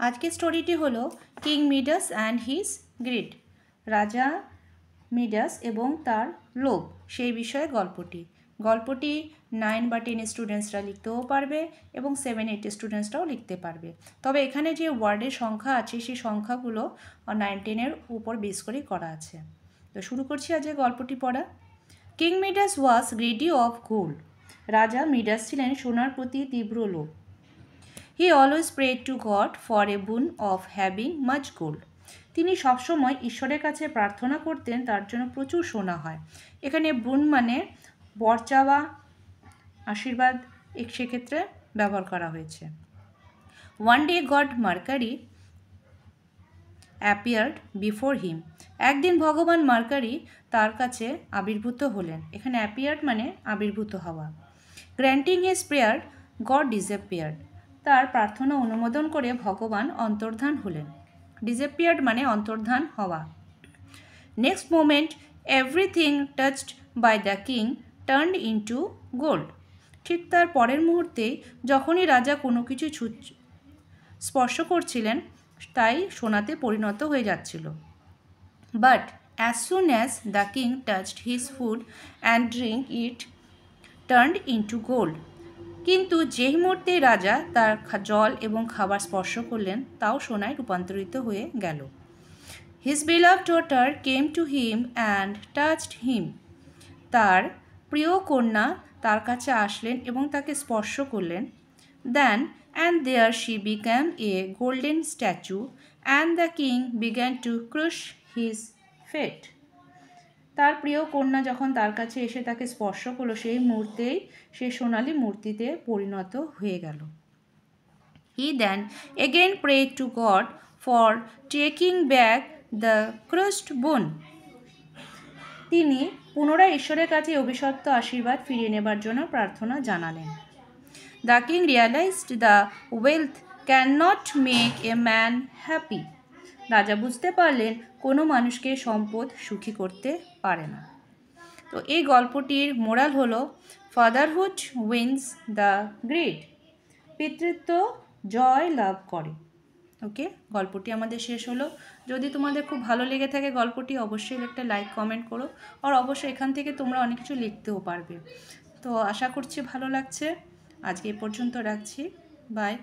আজকের স্টোরিটি হলো king Midas and his grid, রাজা মিডাস এবং তার লোভ, সেই বিষয়ে গল্পটি 9 বা 10 স্টুডেন্টসরা লিখতেও পারবে এবং 7-8 স্টুডেন্টসরাও লিখতে পারবে। তবে এখানে যে ওয়ার্ডের সংখ্যা আছে সেই সংখ্যাগুলো 9-10 উপর বেস করেই করা আছে। তো শুরু করছি আজকে গল্পটি পড়া। King Midas was greedy of gold. রাজা মিডাস ছিলেন সোনার প্রতি তীব্র লোভ। He always prayed to God for a boon of having much gold. তিনি সবসময় ঈশ্বরের কাছে প্রার্থনা করতেন তার জন্য প্রচুর সোনা হয়। এখানে বুন মানে বর চাওয়া, আশীর্বাদ, সেক্ষেত্রে ব্যবহার করা হয়েছে। One day god mercury appeared before him. একদিন ভগবান মার্কারি তার কাছে আবির্ভূত হলেন। এখানে অ্যাপিয়ার্ড মানে আবির্ভূত হওয়া। Granting his prayer god disappeared. তার প্রার্থনা অনুমোদন করে ভগবান অন্তর্ধান হলেন। ডিসঅ্যাপিয়ার্ড মানে অন্তর্ধান হওয়া। Next moment everything touched by the king turned into gold. ঠিক তার পরের মুহূর্তেই যখনই রাজা কোনো কিছু স্পর্শ করছিলেন তাই সোনাতে পরিণত হয়ে যাচ্ছিল। But as soon as the king touched his food and drink it turned into gold. কিন্তু যেই মুহূর্তে রাজা তার জল এবং খাবার স্পর্শ করলেন তাও সোনায় রূপান্তরিত হয়ে গেল। His beloved daughter came to him and touched him. তার প্রিয় কন্যা তার কাছে আসলেন এবং তাকে স্পর্শ করলেন। Then and there she became a golden statue and the king began to crush his feet. তার প্রিয় কন্যা যখন তার কাছে এসে তাকে স্পর্শ করলো সেই মুহূর্তেই সে সোনালী মূর্তিতে পরিণত হয়ে গেল। He then again prayed to God for taking back the crushed bone. তিনি পুনরায় ঈশ্বরের কাছে অভিশপ্ত আশীর্বাদ ফিরিয়ে নেবার জন্য প্রার্থনা জানালেন। The king realized the wealth cannot make a man happy. রাজা বুঝতে পারলেন কোনো মানুষকে সম্পদ সুখী করতে পারে না। তো এই গল্পটির মোরাল হলো ফাদারহুড উইন্স দ্য গ্রিড। পিতৃত্ব জয় লাভ করে। ওকে, গল্পটি আমাদের শেষ হলো। যদি তোমাদের খুব ভালো লেগে থাকে গল্পটি অবশ্যই একটা লাইক কমেন্ট করো, আর অবশ্যই এখান থেকে তোমরা অনেক কিছু লিখতেও পারবে। তো আশা করছি ভালো লাগছে। আজকে এ পর্যন্ত রাখছি। বাই।